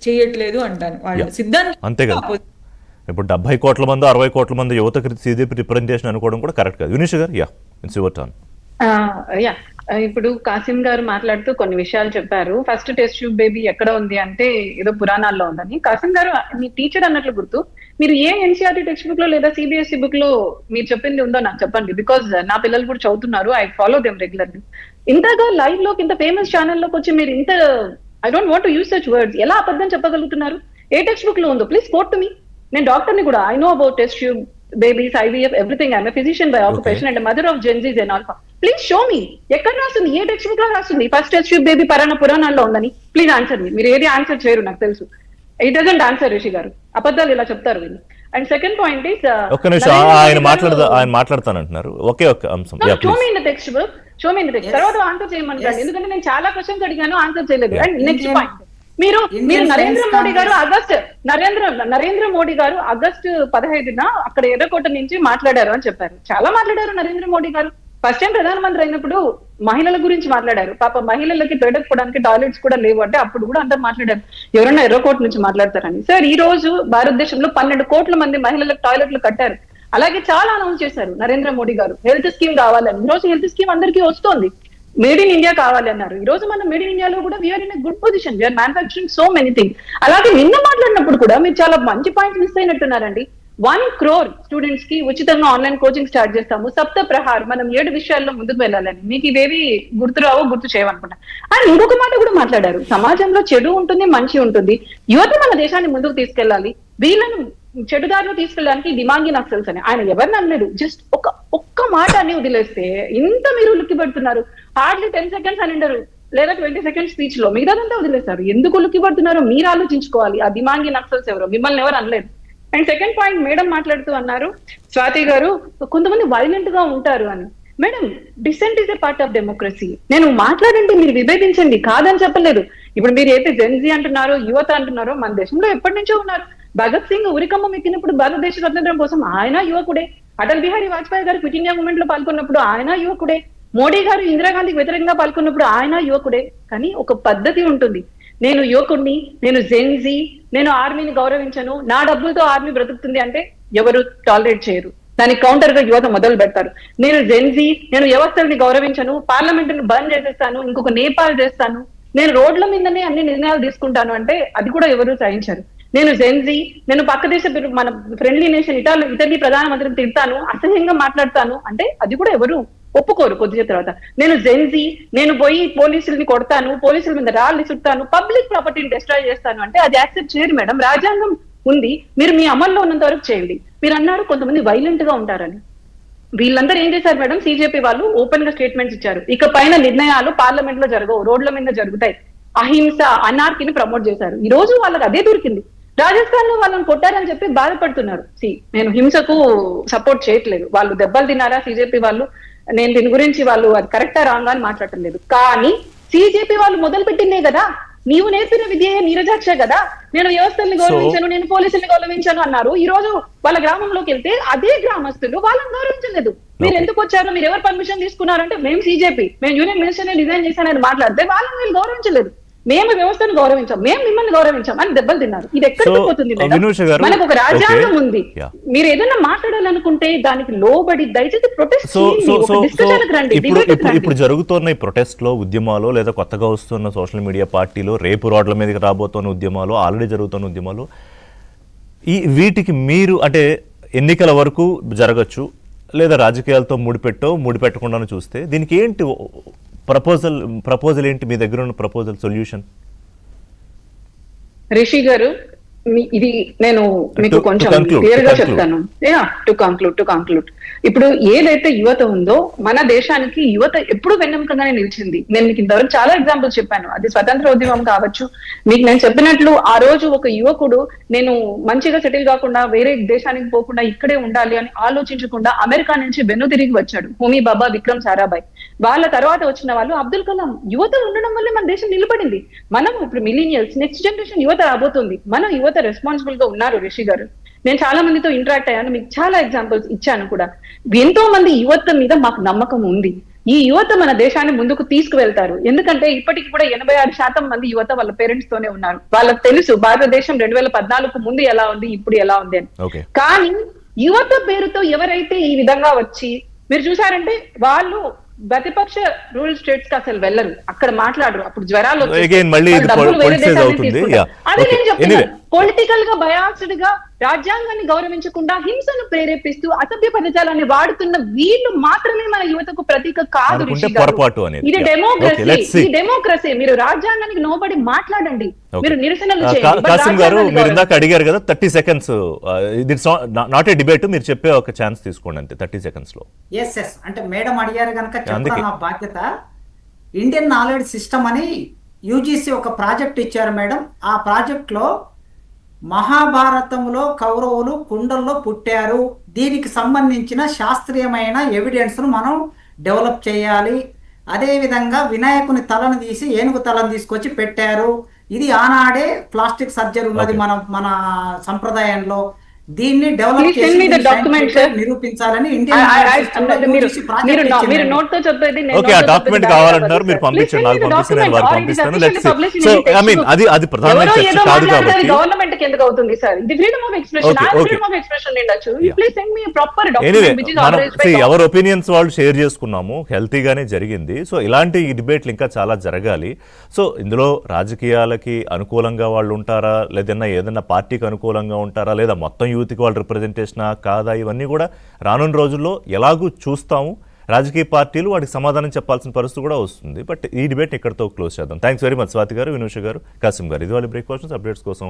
చేయట్లేదు అంటాను. వాళ్ళు సిద్ధాంతం అంతే కదా. ఇప్పుడు 70 కోట్ల మంది 60 కోట్ల మంది యువతకి సిజేపీ రిప్రజెంటేషన్ అనుకోవడం కూడా కరెక్ట్ కాదు. వినీష్ గారు, yeah, it's your turn. Yeah ఇప్పుడు కాసిం గారు మాట్లాడుతూ కొన్ని విషయాలు చెప్పారు. ఫస్ట్ టెస్ట్ ట్యూబ్ బేబీ ఎక్కడ ఉంది అంటే ఏదో పురాణాల్లో ఉందని. కాసిం గారు మీ టీచర్ అన్నట్లు గుర్తు, మీరు ఏ ఎన్సీఆర్టీ టెక్స్ట్ బుక్ లో లేదా సిబిఎస్ఈ బుక్ లో మీరు చెప్పింది ఉందో నాకు చెప్పండి. బికాజ్ నా పిల్లలు కూడా చదువుతున్నారు, ఐ ఫాలో దెమ్ రెగ్యులర్లీ. ఇంతగా లైవ్ లోకి ఇంత ఫేమస్ ఛానల్లోకి వచ్చి మీరు ఇంత, I don't want to use such words, ఎలా అబద్ధం చెప్పగలుగుతున్నారు? ఏ టెక్స్ట్ బుక్ లో ఉందో ప్లీజ్ కోట్ టు మీ. నేను డాక్టర్ని కూడా, I know about test tube babies, IVF, everything. I'm a physician by occupation and a mother of Gen Zs and alpha. Please show me. ఎక్కడ రాస్తుంది? ఏ text book లో రాస్తుంది first test tube baby పురాణాల్లో ఉందని? Please answer మీ. మీరు ఏది answer చేయరు నాకు తెలుసు. ఇట్ డజంట్ ఆన్సర్ రిషి గారు, అబద్ధాలు ఇలా చెప్తారు వీళ్ళు. అండ్ సెకండ్ పాయింట్ ఇస్, ఒక్క నిమిషం, ఆయన మాట్లాడతానంటున్నారు. ఒకే ఒక్క అంశం, show me in the text book, show me in the text. తర్వాత ఆన్సర్ చేయమంటారు, ఎందుకంటే నేను చాలా క్వశ్చన్స్ అడిగాను, ఆన్సర్ చేయలేదు. అండ్ నెక్స్ట్ పాయింట్, మీరు నరేంద్ర మోడీ గారు ఆగస్టు 15న అక్కడ ఎర్రకోట నుంచి మాట్లాడారు అని చెప్పారు. చాలా మాట్లాడారు నరేంద్ర మోడీ గారు. ఫస్ట్ టైం ప్రధానమంత్రి అయినప్పుడు మహిళల గురించి మాట్లాడారు. పాప మహిళలకి తోడకపోవడానికి టాయిలెట్స్ కూడా లేవు అంటే అప్పుడు కూడా అందరు మాట్లాడారు, ఎవరన్నా ఎర్రకోట నుంచి మాట్లాడతారని. సార్, ఈ రోజు భారతదేశంలో 12 కోట్ల మంది మహిళలకు టాయిలెట్లు కట్టారు. అలాగే చాలా అనౌన్స్ చేశారు నరేంద్ర మోడీ గారు, హెల్త్ స్కీమ్ కావాలని. ఈ రోజు హెల్త్ స్కీమ్ అందరికీ వస్తోంది. మేడ్ ఇన్ ఇండియా కావాలి అన్నారు. ఈ రోజు మనం మేడ్ ఇన్ ఇండియాలో కూడా we're in good position, we're manufacturing so many things. అలాగే నిన్న మాట్లాడినప్పుడు కూడా మీరు చాలా మంచి పాయింట్స్ మిస్ అయినట్టున్నారండి. 1 crore స్టూడెంట్స్ కి ఉచితంగా ఆన్లైన్ కోచింగ్ స్టార్ట్ చేస్తాము, సప్త ప్రహార్, మనం 7 విషయాల్లో ముందుకు వెళ్ళాలని. మీకు ఇవేవి గుర్తురావో, గుర్తు చేయమనుకుంటా. అండ్ ఇంకొక మాట కూడా మాట్లాడారు, సమాజంలో చెడు ఉంటుంది, మంచి ఉంటుంది, యువత మన దేశాన్ని ముందుకు తీసుకెళ్లాలి, వీళ్ళను చెడుదారిలో తీసుకెళ్ళడానికి దిమాంగి నక్సల్స్ అని. ఆయన ఎవరిని అనలేదు, జస్ట్ ఒక్క మాట అని వదిలేస్తే ఇంత మీరు ఉలిక్కి పెడుతున్నారు. హార్డ్లీ 10 seconds అని అంటారు, లేదా 20 seconds స్పీచ్ లో మిగతాదంతా వదిలేస్తారు. ఎందుకు ఉలిక్కి పడుతున్నారో మీరు ఆలోచించుకోవాలి. ఆ దిమాంగి నక్సల్స్ ఎవరో, మిమ్మల్ని ఎవరు అనలేదు. అండ్ సెకండ్ పాయింట్, మేడం మాట్లాడుతూ అన్నారు, స్వాతి గారు, కొంతమంది వైలెంట్ గా ఉంటారు అని. Madam, dissent is a part of democracy. నేను మాట్లాడండి, మీరు విభేదించండి, కాదని చెప్పలేదు. ఇప్పుడు మీరు అయితే జెన్జీ అంటున్నారో, యువత అంటున్నారో, మన దేశంలో ఎప్పటి నుంచో ఉన్నారు. భగత్ సింగ్ ఉరికమ్మం ఎక్కినప్పుడు భారతదేశ స్వతంత్రం కోసం ఆయన యువకుడే. అటల్ బిహారీ వాజ్పేయి గారు క్విట్ ఇండియా మూవ్మెంట్ లో పాల్గొన్నప్పుడు ఆయన యువకుడే. మోడీ గారు ఇందిరాగాంధీకి వ్యతిరేకంగా పాల్గొన్నప్పుడు ఆయన యువకుడే. కానీ ఒక పద్ధతి ఉంటుంది. నేను యువకుడిని, నేను జెన్జీ, నేను ఆర్మీని గౌరవించను, నా డబ్బులతో ఆర్మీ బ్రతుకుతుంది అంటే ఎవరు టాలరేట్ చేయరు. దానికి కౌంటర్ గా యువత మొదలు పెడతారు. నేను జెన్జీ, నేను వ్యవస్థల్ని గౌరవించను, పార్లమెంట్ ని బంద్ చేసేస్తాను, ఇంకొక నేపాల్ చేస్తాను, నేను రోడ్ల మీదనే అన్ని నిర్ణయాలు తీసుకుంటాను అంటే అది కూడా ఎవరు సహించరు. నేను జెన్జీ, నేను పక్క దేశ మన ఫ్రెండ్లీ నేషన్ ఇటలీ ప్రధానమంత్రిని తిడతాను, అసహ్యంగా మాట్లాడతాను అంటే అది కూడా ఎవరు ఒప్పుకోరు. కొద్దిగా తర్వాత నేను జెన్జీ, నేను పోయి పోలీసుల్ని కొడతాను, పోలీసుల మీద రాళ్ళు చుట్టాను, పబ్లిక్ ప్రాపర్టీని డిస్ట్రాయ్ చేస్తాను అంటే అది యాక్సెప్ట్ చేయరు మేడం. రాజ్యాంగం ఉంది, మీరు మీ అమల్లో ఉన్నంత వరకు చేయండి. మీరు అన్నారు కొంతమంది వైలెంట్ గా ఉంటారని. వీళ్ళందరూ ఏం చేశారు మేడం? సిజేపీ వాళ్ళు ఓపెన్ గా స్టేట్మెంట్స్ ఇచ్చారు, ఇక పైన నిర్ణయాలు పార్లమెంట్ లో జరగవు, రోడ్ల మీద జరుగుతాయి, అహింస అనార్కీని ప్రమోట్ చేశారు. ఈ రోజు వాళ్ళకి అదే దొరికింది. రాజస్థాన్ లో వాళ్ళని కొట్టారని చెప్పి బాధపడుతున్నారు. నేను హింసకు సపోర్ట్ చేయట్లేదు, వాళ్ళు దెబ్బలు తిన్నారా సిజేపీ వాళ్ళు, నేను దీని గురించి వాళ్ళు అది కరెక్టా రాంగ్ అని మాట్లాడటం లేదు. కానీ సిజేపీ వాళ్ళు మొదలు పెట్టిందే కదా, నీవు నేర్పిన విద్య నీరజాక్ష కదా, నేను వ్యవస్థల్ని గౌరవించాను, నేను పోలీసుల్ని గౌరవించాను అన్నారు. ఈ రోజు వాళ్ళ గ్రామంలోకి వెళ్తే అదే గ్రామస్తులు వాళ్ళని గౌరవించలేదు. మీరు ఎందుకు వచ్చారు, మీరు ఎవరు పర్మిషన్ తీసుకున్నారంటే మేము సిజేపీ, మేము యూనియన్ మినిస్టర్ డిజైన్ చేశానని మాట్లాడితే వాళ్ళని వీళ్ళు గౌరవించలేదు. మేము వ్యవస్థను గౌరవించాం, మేము మిమ్మల్ని గౌరవించాం అని దెబ్బలు తిన్నారు. ఇది ఎక్కడికి పోతుంది? మనకు ఒక రాజ్యాంగం ఉంది. మీరు ఏదైనా మాట్లాడాలనుకుంటే దానికి లోబడి దయచేసి ప్రొటెస్ట్ రండి. ఇప్పుడు జరుగుతున్న ఈ ప్రొటెస్ట్ లో, ఉద్యమాలు, లేదా కొత్తగా వస్తున్న సోషల్ మీడియా పార్టీలు, రేపు రోడ్ల మీదకి రాబోతున్న ఉద్యమాలు, ఆల్రెడీ జరుగుతున్న ఉద్యమాలు, వీటికి మీరు అంటే ఎన్నికల వరకు జరగచ్చు, లేదా రాజకీయాలతో ముడిపెట్టకుండా చూస్తే దీనికి ఏంటి ప్రపోజల్ ఏంటి? మీ దగ్గర ఉన్న ప్రపోజల్, సొల్యూషన్? రిషి గారు, ఇది నేను మీకు కొంచెం క్లియర్ గా చెప్తాను. టు కంక్లూడ్ ఇప్పుడు ఏదైతే యువత ఉందో, మన దేశానికి యువత ఎప్పుడు వెన్నెముకగానే నిలిచింది. నేను మీకు ఇంతవరకు చాలా ఎగ్జాంపుల్స్ చెప్పాను. అది స్వతంత్ర ఉద్యమం కావచ్చు, మీకు నేను చెప్పినట్లు ఆ రోజు ఒక యువకుడు నేను మంచిగా సెటిల్ కాకుండా వేరే దేశానికి పోకుండా ఇక్కడే ఉండాలి అని ఆలోచించకుండా అమెరికా నుంచి వెన్ను తిరిగి వచ్చాడు. హోమీ బాబా, విక్రమ్ సారాభాయ్. వాళ్ళ తర్వాత వచ్చిన వాళ్ళు అబ్దుల్ కలాం. యువత ఉండడం వల్లే మన దేశం నిలబడింది. మనం ఇప్పుడు మిలీనియల్స్, నెక్స్ట్ జనరేషన్ యువత రాబోతుంది. మన యువత రెస్పాన్సిబుల్ గా ఉన్నారు. రిషి గారు, నేను చాలా మందితో ఇంటరాక్ట్ అయ్యాను, మీకు చాలా ఎగ్జాంపుల్స్ ఇచ్చాను కూడా. ఎంతో మంది యువత మీద మాకు నమ్మకం ఉంది. ఈ యువత మన దేశాన్ని ముందుకు తీసుకువెళ్తారు. ఎందుకంటే ఇప్పటికి కూడా 86% మంది యువత వాళ్ళ పేరెంట్స్ తోనే ఉన్నారు. వాళ్ళకి తెలుసు భారతదేశం 2014 ముందు ఎలా ఉంది, ఇప్పుడు ఎలా ఉంది అని. ఓకే. కానీ యువత పేరుతో ఎవరైతే ఈ విధంగా వచ్చి మీరు చూసారంటే వాళ్ళు ప్రతిపక్ష రూరల్ స్టేట్స్ కి అసలు వెళ్ళరు, అక్కడ మాట్లాడరు, అప్పుడు జ్వరాలు Again, మళ్ళీ ఇది politicize అవుతుంది. Yeah. అదే Okay. నేను చెప్తున్నాను. Anyway. పొలిటికల్ గా బయాస్డ్ గా రాజ్యాంగాన్ని గౌరవించకుండా హింసను ప్రేరేపిస్తూ అసభ్య పదజాలాన్ని వాడుతున్న వీళ్ళు మాత్రమే మన యువతకు ప్రతీక కాదు. అనుకుంటే రిషి గారు. పొరపాటు అనేది. ఇది Yeah. Democracy. Okay, let's see. ఇది డెమోక్రసీ. మీరు రాజ్యాంగానికి లోబడి మాట్లాడండి, Okay. మీరు నిరసనలు చేయండి. But కాసిం గారు రాజ్యాంగాన్ని మీరు ఇందాక అడిగారు కదా 30 seconds, it's not a debate, మీరు చెప్పే ఒక ఛాన్స్ తీసుకోండి అంతే 30 seconds లో. ఎస్ అంటే మేడం అడిగారు కనుక అందుకే. చెప్పడం నా బాధ్యత. ఇండియన్ నాలెడ్జ్ సిస్టమ్ అని యూజీసీ ఒక ప్రాజెక్ట్ ఇచ్చారు మేడం. ఆ ప్రాజెక్ట్లో మహాభారతంలో కౌరవులు కుండల్లో పుట్టారు, దీనికి సంబంధించిన శాస్త్రీయమైన ఎవిడెన్స్ను మనం డెవలప్ చేయాలి. అదేవిధంగా వినాయకుని తలను తీసి ఏనుగు తలను తీసుకొచ్చి పెట్టారు. ఇది ఆనాడే ప్లాస్టిక్ సర్జరీ ఉన్నది మన సంప్రదాయంలో. దీన్ని develop Please send me the document, sir. నిరూపించాలని మీరు నోట్ తో చెప్పేది నేను ఓకే, ఆ note తో డాక్యుమెంట్ చెప్పేది కావాలంటారు, sir. మీరు Please పంపించండి, send me నాకు the పంపిస్తే నేను document, వారికి or it is పంపిస్తాను. officially let's published in so the I mean textbook. అది ప్రధానమైన ఎవరో చర్చ ఏదో కాదు మాట్లాడతారు, కాబట్టి. గవర్నమెంట్ కి ఎందుకు అవుతుంది సార్? ఇది ఫ్రీడమ్ ఆఫ్ ఎక్స్ప్రెషన్. Okay, ఆ okay. ఫ్రీడమ్ ఆఫ్ ఎక్స్ప్రెషన్ ఉండొచ్చు. Yeah. Please send me proper anyway document which is మనం ఆథరైజ్డ్ బై ఎవరి ఒపీనియన్స్ వాళ్ళు షేర్ చేసుకున్నాము, హెల్తీగానే జరిగింది. సో ఇలాంటి డిబేట్లు ఇంకా చాలా జరగాలి. సో ఇందులో రాజకీయాలకి అనుకూలంగా వాళ్ళు ఉంటారా, లేదన్నా ఏదన్నా పార్టీకి అనుకూలంగా ఉంటారా, లేదా మొత్తం యూత్కి వాళ్ళు రిప్రజెంటేషనా కాదా, ఇవన్నీ కూడా రానున్న రోజుల్లో ఎలాగూ చూస్తాము. రాజకీయ పార్టీలు వాటికి సమాధానం చెప్పాల్సిన పరిస్థితి కూడా వస్తుంది. బట్ ఈ డిబేట్ ఇక్కడితో క్లోజ్ చేద్దాం. థ్యాంక్స్ వెరీ మచ్ స్వాతి గారు, వినూష గారు, కాసిం గారు. ఇది వాళ్ళ బ్రేక్ఫాస్ట్ అప్డేట్స్ కోసం